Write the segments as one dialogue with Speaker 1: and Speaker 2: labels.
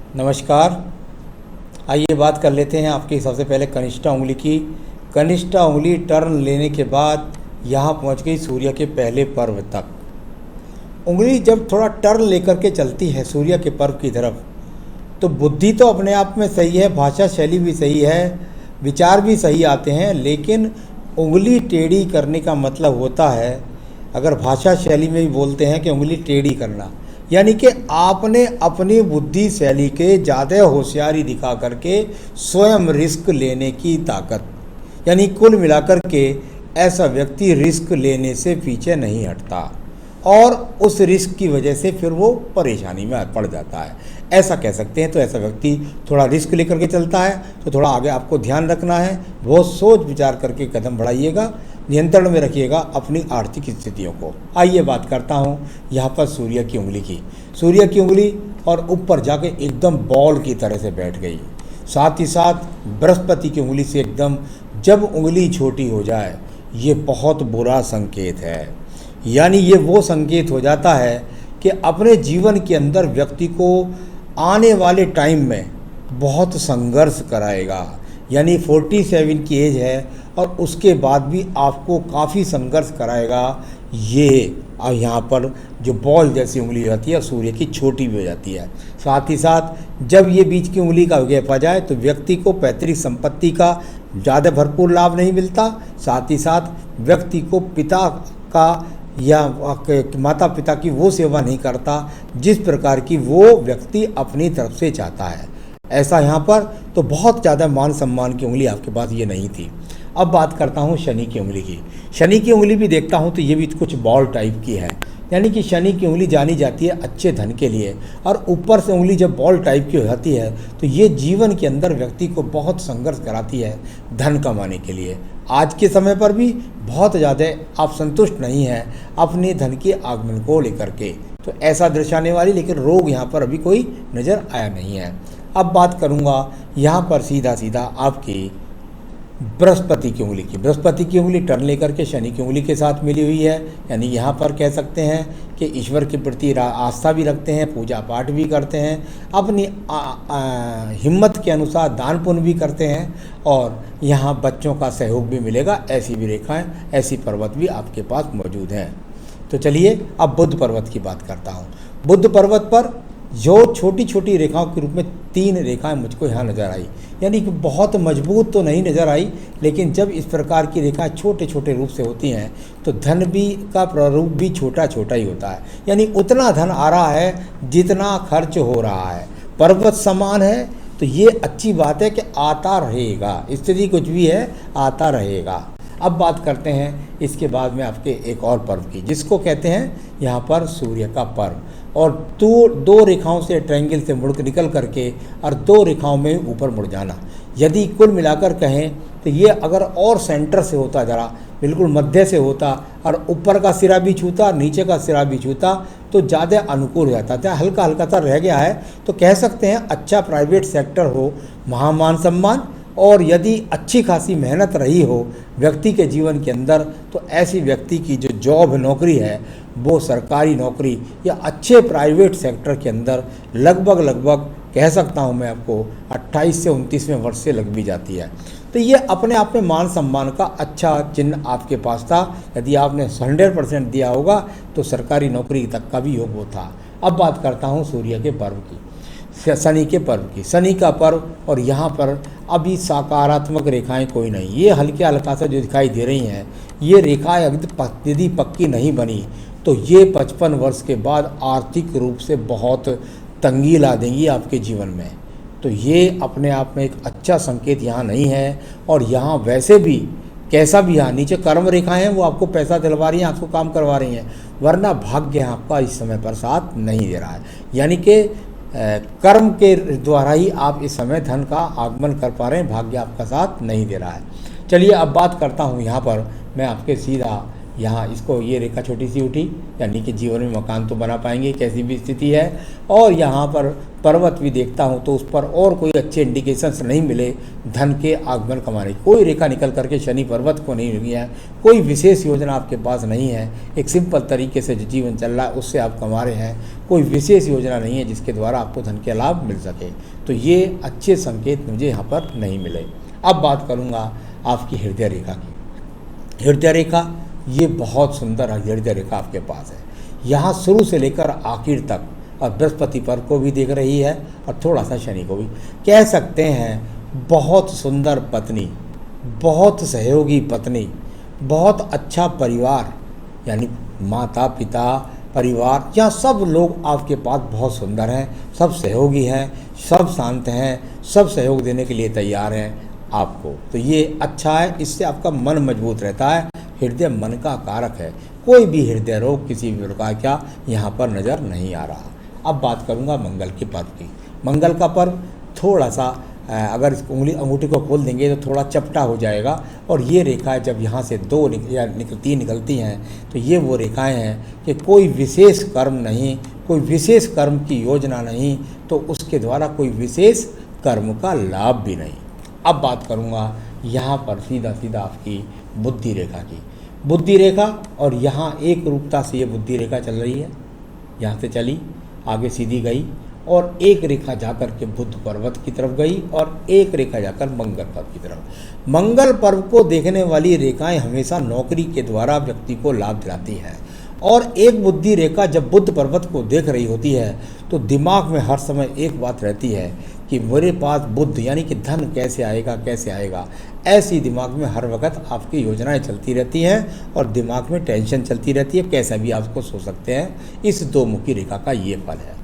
Speaker 1: नमस्कार। आइए बात कर लेते हैं आपकी सबसे पहले कनिष्ठा उंगली की। कनिष्ठा उंगली टर्न लेने के बाद यहाँ पहुँच गई सूर्य के पहले पर्व तक। उंगली जब थोड़ा टर्न लेकर के चलती है सूर्य के पर्व की तरफ, तो बुद्धि तो अपने आप में सही है, भाषा शैली भी सही है, विचार भी सही आते हैं, लेकिन उंगली टेढ़ी करने का मतलब होता है, अगर भाषा शैली में भी बोलते हैं कि उंगली टेढ़ी करना, यानी कि आपने अपनी बुद्धि शैली के ज़्यादा होशियारी दिखा करके स्वयं रिस्क लेने की ताकत, यानी कुल मिलाकर के ऐसा व्यक्ति रिस्क लेने से पीछे नहीं हटता और उस रिस्क की वजह से फिर वो परेशानी में पड़ जाता है, ऐसा कह सकते हैं। तो ऐसा व्यक्ति थोड़ा रिस्क लेकर के चलता है, तो थोड़ा आगे आपको ध्यान रखना है, बहुत सोच विचार करके कदम बढ़ाइएगा, नियंत्रण में रखिएगा अपनी आर्थिक स्थितियों को। आइए बात करता हूँ यहाँ पर सूर्य की उंगली की। सूर्य की उंगली और ऊपर जाके एकदम बॉल की तरह से बैठ गई, साथ ही साथ बृहस्पति की उंगली से एकदम जब उंगली छोटी हो जाए, ये बहुत बुरा संकेत है। यानी ये वो संकेत हो जाता है कि अपने जीवन के अंदर व्यक्ति को आने वाले टाइम में बहुत संघर्ष कराएगा। यानी 47 की एज है और उसके बाद भी आपको काफ़ी संघर्ष कराएगा। ये यहाँ पर जो बॉल जैसी उंगली होती है सूर्य की छोटी भी हो जाती है। साथ ही साथ जब ये बीच की उंगली का गैप आ जाए तो व्यक्ति को पैतृक संपत्ति का ज़्यादा भरपूर लाभ नहीं मिलता। साथ ही साथ व्यक्ति को पिता का या माता पिता की वो सेवा नहीं करता जिस प्रकार की वो व्यक्ति अपनी तरफ से चाहता है। ऐसा यहाँ पर तो बहुत ज़्यादा मान सम्मान की उंगली आपके पास ये नहीं थी। अब बात करता हूँ शनि की उंगली की। शनि की उंगली भी देखता हूँ तो ये भी कुछ बॉल टाइप की है, यानी कि शनि की उंगली जानी जाती है अच्छे धन के लिए, और ऊपर से उंगली जब बॉल टाइप की हो जाती है तो ये जीवन के अंदर व्यक्ति को बहुत संघर्ष कराती है धन कमाने के लिए। आज के समय पर भी बहुत ज़्यादा आप संतुष्ट नहीं हैं अपने धन के आगमन को लेकर के, तो ऐसा दर्शाने वाली, लेकिन रोग यहाँ पर अभी कोई नज़र आया नहीं है। अब बात करूँगा यहाँ पर सीधा सीधा आपकी बृहस्पति की उंगली की। बृहस्पति की उंगली टर्न लेकर के शनि की उंगली के साथ मिली हुई है, यानी यहाँ पर कह सकते हैं कि ईश्वर के प्रति आस्था भी रखते हैं, पूजा पाठ भी करते हैं, अपनी हिम्मत के अनुसार दान पुण्य भी करते हैं, और यहाँ बच्चों का सहयोग भी मिलेगा। ऐसी भी रेखाएं, ऐसी पर्वत भी आपके पास मौजूद हैं। तो चलिए अब बुध पर्वत की बात करता हूँ। बुध पर्वत पर जो छोटी छोटी रेखाओं के रूप में 3 रेखाएं मुझको यहाँ नज़र आई, यानी कि बहुत मजबूत तो नहीं नज़र आई, लेकिन जब इस प्रकार की रेखाएं छोटे छोटे रूप से होती हैं तो धन भी का प्रारूप भी छोटा छोटा ही होता है, यानी उतना धन आ रहा है जितना खर्च हो रहा है। पर्वत समान है तो ये अच्छी बात है कि आता रहेगा, स्थिति कुछ भी है आता रहेगा। अब बात करते हैं इसके बाद में आपके एक और पर्व की, जिसको कहते हैं यहाँ पर सूर्य का पर्व, और दो रेखाओं से ट्रायंगल से मुड़ निकल करके और 2 रेखाओं में ऊपर मुड़ जाना। यदि कुल मिलाकर कहें तो ये अगर और सेंटर से होता, जरा बिल्कुल मध्य से होता और ऊपर का सिरा भी छूता नीचे का सिरा भी छूता तो ज़्यादा अनुकूल हो जाता था। हल्का हल्का सा रह गया है तो कह सकते हैं अच्छा प्राइवेट सेक्टर हो, महामान सम्मान, और यदि अच्छी खासी मेहनत रही हो व्यक्ति के जीवन के अंदर तो ऐसी व्यक्ति की जो जॉब नौकरी है वो सरकारी नौकरी या अच्छे प्राइवेट सेक्टर के अंदर लगभग कह सकता हूँ मैं आपको 28 से 29वें वर्ष से लग भी जाती है। तो ये अपने आप में मान सम्मान का अच्छा चिन्ह आपके पास था। यदि आपने 100% दिया होगा तो सरकारी नौकरी तक का भी योग वो था। अब बात करता हूँ सूर्य के पर्व की, शनि के पर्व की। शनि का पर्व, और यहाँ पर अभी सकारात्मक रेखाएं कोई नहीं, ये हल्का सा जो दिखाई दे रही हैं ये रेखाएं यदि पक्की नहीं बनी तो ये 55 वर्ष के बाद आर्थिक रूप से बहुत तंगी ला देंगी आपके जीवन में। तो ये अपने आप में एक अच्छा संकेत यहाँ नहीं है। और यहाँ वैसे भी कैसा भी यहाँ नीचे कर्म रेखाएं हैं वो आपको पैसा दिलवा रही हैं, आपको काम करवा रही हैं, वरना भाग्य आपका इस समय पर साथ नहीं दे रहा है। यानी कि कर्म के द्वारा ही आप इस समय धन का आगमन कर पा रहे हैं, भाग्य आपका साथ नहीं दे रहा है। चलिए अब बात करता हूँ यहाँ पर मैं आपके सीधा यहाँ इसको ये रेखा छोटी सी उठी, यानी कि जीवन में मकान तो बना पाएंगे कैसी भी स्थिति है। और यहाँ पर पर्वत भी देखता हूँ तो उस पर और कोई अच्छे इंडिकेशंस नहीं मिले धन के आगमन कमाने की। कोई रेखा निकल करके शनि पर्वत को नहीं मिली है, कोई विशेष योजना आपके पास नहीं है। एक सिंपल तरीके से जो जीवन चल रहा है उससे आप कमा रहे हैं, कोई विशेष योजना नहीं है जिसके द्वारा आपको धन के लाभ मिल सके। तो ये अच्छे संकेत मुझे यहाँ पर नहीं मिले। अब बात करूँगा आपकी हृदय रेखा की। हृदय रेखा ये बहुत सुंदर हृदय रेखा आपके पास है। यहाँ शुरू से लेकर आखिर तक, और बृहस्पति पर को भी देख रही है और थोड़ा सा शनि को भी। कह सकते हैं बहुत सुंदर पत्नी, बहुत सहयोगी पत्नी, बहुत अच्छा परिवार, यानी माता पिता परिवार, यहाँ सब लोग आपके पास बहुत सुंदर हैं, सब सहयोगी हैं, सब शांत हैं, सब सहयोग देने के लिए तैयार हैं आपको। तो ये अच्छा है, इससे आपका मन मजबूत रहता है। हृदय मन का कारक है, कोई भी हृदय रोग किसी भी प्रकार का यहाँ पर नज़र नहीं आ रहा। अब बात करूँगा मंगल के पर्व की। मंगल का पर्व थोड़ा सा अगर उंगली अंगूठी को खोल देंगे तो थोड़ा चपटा हो जाएगा। और ये रेखाएं जब यहाँ से तीन निकलती हैं तो ये वो रेखाएं हैं कि कोई विशेष कर्म नहीं, कोई विशेष कर्म की योजना नहीं, तो उसके द्वारा कोई विशेष कर्म का लाभ भी नहीं। अब बात करूँगा यहाँ पर सीधा सीधा आपकी बुद्धि रेखा की। बुद्धि रेखा, और यहाँ एक रूपता से ये बुद्धि रेखा चल रही है, यहाँ से चली आगे सीधी गई और एक रेखा जाकर के बुध पर्वत की तरफ गई और एक रेखा जाकर मंगल पर्व की तरफ। मंगल पर्व को देखने वाली रेखाएं हमेशा नौकरी के द्वारा व्यक्ति को लाभ दिलाती हैं। और एक बुद्धि रेखा जब बुध पर्वत को देख रही होती है तो दिमाग में हर समय एक बात रहती है कि मेरे पास बुद्ध, यानी कि धन कैसे आएगा कैसे आएगा। ऐसी दिमाग में हर वक्त आपकी योजनाएं चलती रहती हैं और दिमाग में टेंशन चलती रहती है, कैसा भी आपको सोच सकते हैं। इस दो मुखी रेखा का ये फल है।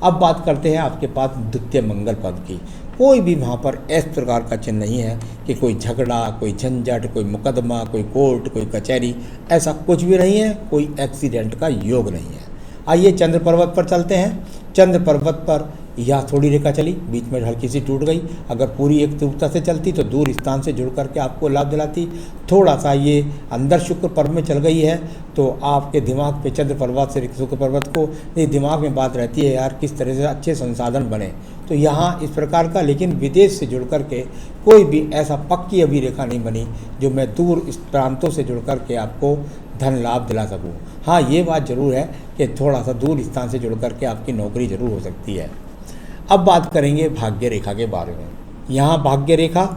Speaker 1: अब बात करते हैं आपके पास द्वितीय मंगल पर्व की। कोई भी वहाँ पर इस प्रकार का चिन्ह नहीं है कि कोई झगड़ा, कोई झंझट, कोई मुकदमा, कोई कोर्ट, कोई कचहरी, ऐसा कुछ भी नहीं है। कोई एक्सीडेंट का योग नहीं है। आइए चंद्र पर्वत पर चलते हैं। चंद्र पर्वत पर यह थोड़ी रेखा चली, बीच में हल्की सी टूट गई। अगर पूरी एक तीव्रता से चलती तो दूर स्थान से जुड़ करके आपको लाभ दिलाती। थोड़ा सा ये अंदर शुक्र पर्व में चल गई है तो आपके दिमाग पे चंद्र पर्वत से शुक्र पर्वत को ये दिमाग में बात रहती है यार किस तरह से अच्छे संसाधन बने। तो यहाँ इस प्रकार का, लेकिन विदेश से जुड़ करके कोई भी ऐसा पक्की अभी रेखा नहीं बनी जो मैं दूर इस प्रांतों से जुड़ करके आपको धन लाभ दिला सकूँ। हाँ, ये बात ज़रूर है कि थोड़ा सा दूर स्थान से जुड़ करके आपकी नौकरी ज़रूर हो सकती है। अब बात करेंगे भाग्य रेखा के बारे में। यहाँ भाग्य रेखा,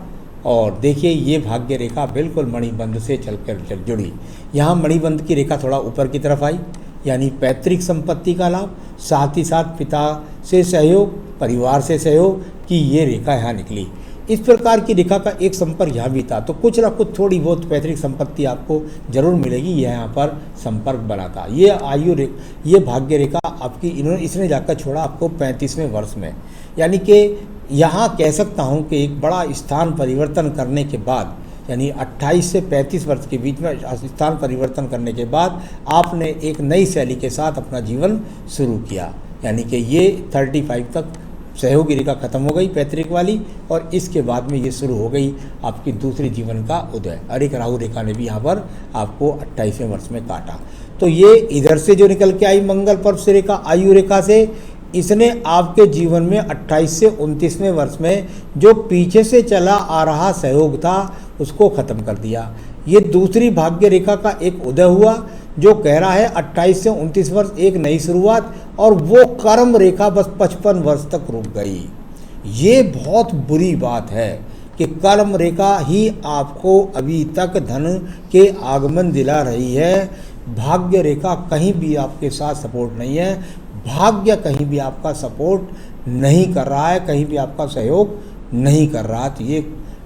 Speaker 1: और देखिए ये भाग्य रेखा बिल्कुल मणिबंध से चलकर जुड़ी। यहाँ मणिबंध की रेखा थोड़ा ऊपर की तरफ आई, यानी पैतृक संपत्ति का लाभ, साथ ही साथ पिता से सहयोग, परिवार से सहयोग की ये रेखा यहाँ निकली। इस प्रकार की रेखा का एक संपर्क यहाँ भी था तो कुछ ना कुछ थोड़ी बहुत पैतृक संपत्ति आपको जरूर मिलेगी। यहाँ पर संपर्क बना था। ये भाग्य रेखा आपकी इसने जाकर छोड़ा आपको 35वें वर्ष में, यानी कि यहाँ कह सकता हूँ कि एक बड़ा स्थान परिवर्तन करने के बाद, यानी 28 से 35 वर्ष के बीच में स्थान परिवर्तन करने के बाद आपने एक नई शैली के साथ अपना जीवन शुरू किया। यानी कि ये 35 तक सहयोगी रेखा खत्म हो गई पैतृक वाली, और इसके बाद में ये शुरू हो गई आपकी दूसरी जीवन का उदय। और एक राहु रेखा ने भी यहाँ पर आपको 28वें वर्ष में काटा। तो ये इधर से जो निकल के आई मंगल पर्व से रेखा, आयु रेखा से, इसने आपके जीवन में 28 से 29वें वर्ष में जो पीछे से चला आ रहा सहयोग था उसको ख़त्म कर दिया। ये दूसरी भाग्य रेखा का एक उदय हुआ जो कह रहा है 28 से 29 वर्ष एक नई शुरुआत, और वो कर्म रेखा बस 55 वर्ष तक रुक गई। ये बहुत बुरी बात है कि कर्म रेखा ही आपको अभी तक धन के आगमन दिला रही है। भाग्य रेखा कहीं भी आपके साथ सपोर्ट नहीं है, भाग्य कहीं भी आपका सपोर्ट नहीं कर रहा है, कहीं भी आपका सहयोग नहीं कर रहा। तो ये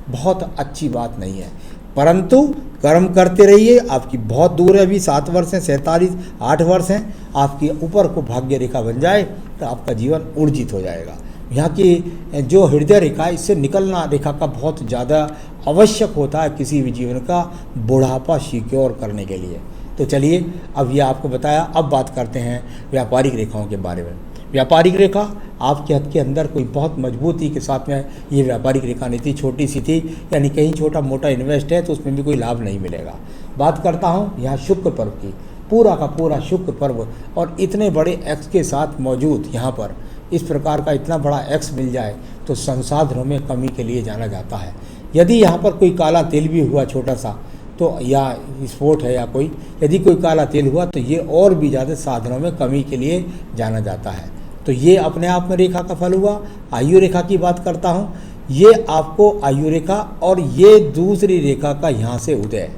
Speaker 1: बहुत अच्छी बात नहीं है, परंतु कर्म करते रहिए। आपकी बहुत दूर है, अभी 7 वर्ष हैं, 47 8 वर्ष हैं, आपकी ऊपर को भाग्य रेखा बन जाए तो आपका जीवन ऊर्जित हो जाएगा। यहाँ की जो हृदय रेखा है इससे निकलना रेखा का बहुत ज़्यादा आवश्यक होता है किसी भी जीवन का बुढ़ापा सिक्योर करने के लिए। तो चलिए अब ये आपको बताया। अब बात करते हैं व्यापारिक रेखाओं के बारे में। व्यापारिक रेखा, आपके हाथ के अंदर कोई बहुत मजबूती के साथ में ये व्यापारिक रेखा नहीं थी, छोटी सी थी, यानी कहीं छोटा मोटा इन्वेस्ट है तो उसमें भी कोई लाभ नहीं मिलेगा। बात करता हूँ यहाँ शुक्र पर्व की, पूरा का पूरा शुक्र पर्व, और इतने बड़े एक्स के साथ मौजूद यहाँ पर इस प्रकार का इतना बड़ा एक्स मिल जाए तो संसाधनों में कमी के लिए जाना जाता है। यदि यहाँ पर कोई काला तिल भी हुआ छोटा सा, तो या स्फोट है या कोई, यदि कोई काला तिल हुआ तो ये और भी ज़्यादा साधनों में कमी के लिए जाना जाता है। तो ये अपने आप में रेखा का फल हुआ। आयु रेखा की बात करता हूँ, ये आपको आयु रेखा, और ये दूसरी रेखा का यहाँ से उदय,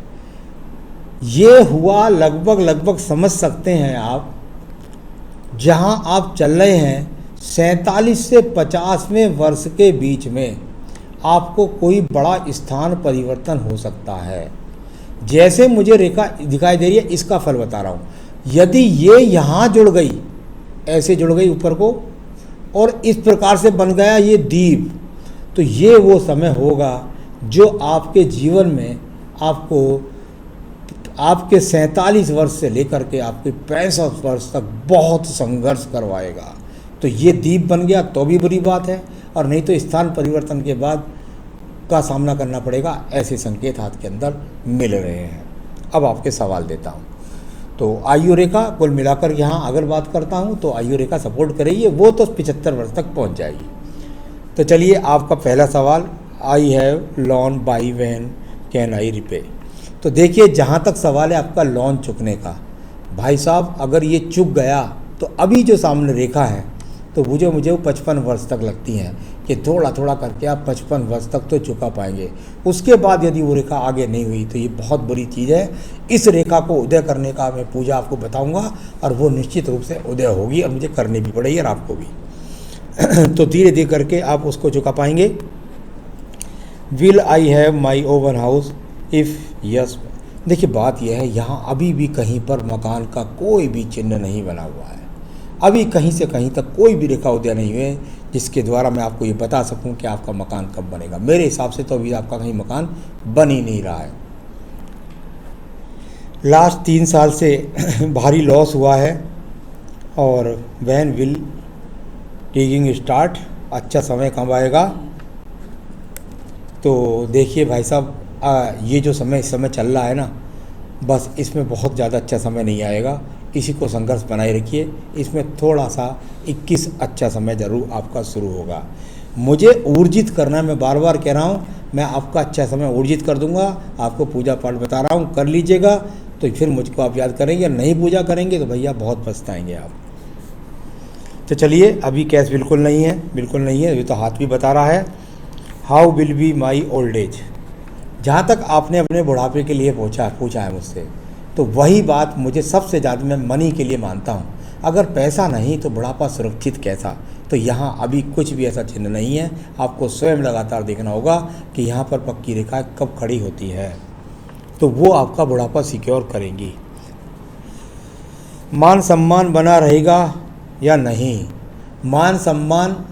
Speaker 1: ये हुआ लगभग समझ सकते हैं आप, जहाँ आप चल रहे हैं 47 से 50वें वर्ष के बीच में आपको कोई बड़ा स्थान परिवर्तन हो सकता है। जैसे मुझे रेखा दिखाई दे रही है, इसका फल बता रहा हूँ। यदि ये यहाँ जुड़ गई, ऐसे जुड़ गई ऊपर को, और इस प्रकार से बन गया ये दीप, तो ये वो समय होगा जो आपके जीवन में आपको आपके 47 वर्ष से लेकर के आपके 65 वर्ष तक बहुत संघर्ष करवाएगा। तो ये दीप बन गया तो भी बुरी बात है, और नहीं तो स्थान परिवर्तन के बाद का सामना करना पड़ेगा, ऐसे संकेत हाथ के अंदर मिल रहे हैं। अब आपके सवाल देता हूँ। तो आयु रेखा कुल मिलाकर यहाँ अगर बात करता हूँ तो आयु रेखा सपोर्ट करेगी, वो तो 75 वर्ष तक पहुँच जाएगी। तो चलिए आपका पहला सवाल, I have loan by when can I repay. तो देखिए जहाँ तक सवाल है आपका लोन चुकने का, भाई साहब अगर ये चुक गया तो अभी जो सामने रेखा है तो मुझे वो 55 वर्ष तक लगती हैं कि थोड़ा थोड़ा करके आप 55 वर्ष तक तो चुका पाएंगे। उसके बाद यदि वो रेखा आगे नहीं हुई तो ये बहुत बुरी चीज़ है। इस रेखा को उदय करने का मैं पूजा आपको बताऊंगा, और वो निश्चित रूप से उदय होगी और मुझे करनी भी पड़ेगी और आपको भी। तो धीरे धीरे करके आप उसको चुका पाएंगे। Will I have my oven house if yes. देखिए बात यह है, यहाँ अभी भी कहीं पर मकान का कोई भी चिन्ह नहीं बना हुआ है, अभी कहीं से कहीं तक कोई भी रेखा उदय नहीं हुए जिसके द्वारा मैं आपको ये बता सकूं कि आपका मकान कब बनेगा। मेरे हिसाब से तो अभी आपका कहीं मकान बन ही नहीं रहा है। लास्ट 3 साल से भारी लॉस हुआ है, और व्हेन विल टेकिंग स्टार्ट, अच्छा समय कब आएगा। तो देखिए भाई साहब, ये जो समय इस समय चल रहा है ना, बस इसमें बहुत ज़्यादा अच्छा समय नहीं आएगा। इसी को संघर्ष बनाए रखिए, इसमें थोड़ा सा 21 अच्छा समय ज़रूर आपका शुरू होगा। मुझे ऊर्जित करना, मैं बार बार कह रहा हूँ, मैं आपका अच्छा समय ऊर्जित कर दूंगा। आपको पूजा पाठ बता रहा हूँ, कर लीजिएगा तो फिर मुझको आप याद करेंगे। नहीं पूजा करेंगे तो भैया बहुत पछताएंगे आप। तो चलिए, अभी कैश बिल्कुल नहीं है, बिल्कुल नहीं है, अभी तो हाथ भी बता रहा है। How will be my old age. जहाँ तक आपने अपने बुढ़ापे के लिए पूछा है मुझसे, तो वही बात मुझे सबसे ज़्यादा मैं मनी के लिए मानता हूँ। अगर पैसा नहीं तो बुढ़ापा सुरक्षित कैसा। तो यहाँ अभी कुछ भी ऐसा चिन्ह नहीं है। आपको स्वयं लगातार देखना होगा कि यहाँ पर पक्की रेखा कब खड़ी होती है, तो वो आपका बुढ़ापा सिक्योर करेंगी। मान सम्मान बना रहेगा या नहीं। मान सम्मान,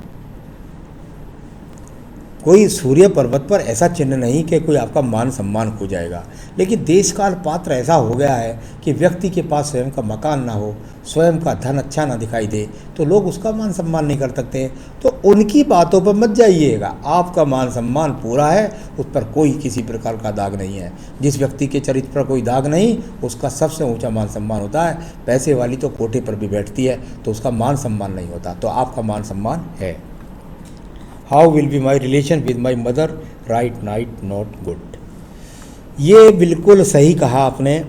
Speaker 1: कोई सूर्य पर्वत पर ऐसा चिन्ह नहीं कि कोई आपका मान सम्मान खो जाएगा, लेकिन देश काल पात्र ऐसा हो गया है कि व्यक्ति के पास स्वयं का मकान ना हो, स्वयं का धन अच्छा ना दिखाई दे, तो लोग उसका मान सम्मान नहीं कर सकते। तो उनकी बातों पर मत जाइएगा। आपका मान सम्मान पूरा है, उस पर कोई किसी प्रकार का दाग नहीं है। जिस व्यक्ति के चरित्र पर कोई दाग नहीं, उसका सबसे ऊँचा मान सम्मान होता है। पैसे वाली तो कोठे पर भी बैठती है, तो उसका मान सम्मान नहीं होता। तो आपका मान सम्मान है। How will be my relation with my mother, right night not good. ये बिल्कुल सही कहा आपने।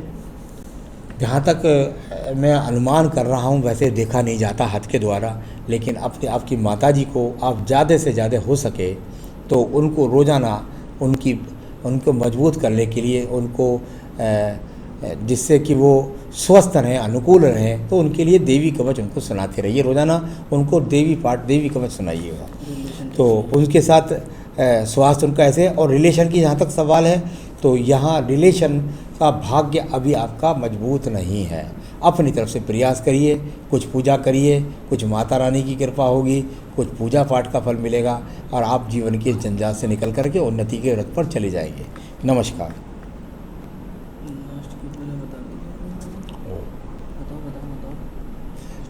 Speaker 1: जहाँ तक मैं अनुमान कर रहा हूँ, वैसे देखा नहीं जाता हाथ के द्वारा, लेकिन अपने आपकी माताजी को आप ज़्यादा से ज़्यादा हो सके तो उनको रोज़ाना उनको मजबूत करने के लिए, उनको जिससे कि वो स्वस्थ रहें, अनुकूल रहें, तो उनके लिए देवी कवच उनको सुनाते रहिए। रोज़ाना उनको देवी कवच सुनाइएगा, तो उनके साथ स्वास्थ्य उनका ऐसे। और रिलेशन की जहाँ तक सवाल है, तो यहाँ रिलेशन का भाग्य अभी आपका मजबूत नहीं है। अपनी तरफ से प्रयास करिए, कुछ पूजा करिए, कुछ माता रानी की कृपा होगी, कुछ पूजा पाठ का फल मिलेगा, और आप जीवन के जंजाल से निकल करके उन्नति के रथ पर चले जाएंगे। नमस्कार।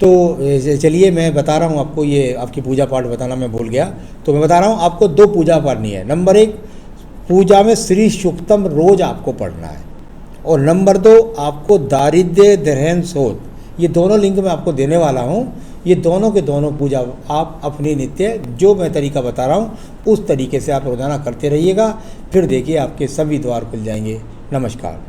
Speaker 1: तो चलिए मैं बता रहा हूँ आपको, ये आपकी पूजा पाठ बताना मैं भूल गया, तो मैं बता रहा हूँ आपको 2 पूजा करनी है। नंबर 1, पूजा में श्री सूक्तम रोज आपको पढ़ना है, और नंबर 2, आपको दारिद्र्य दहन शोध, ये दोनों लिंक मैं आपको देने वाला हूँ। ये दोनों के दोनों पूजा आप अपनी नित्य जो मैं तरीका बता रहा हूँ उस तरीके से आप रोज़ाना करते रहिएगा, फिर देखिए आपके सभी द्वार खुल जाएंगे। नमस्कार।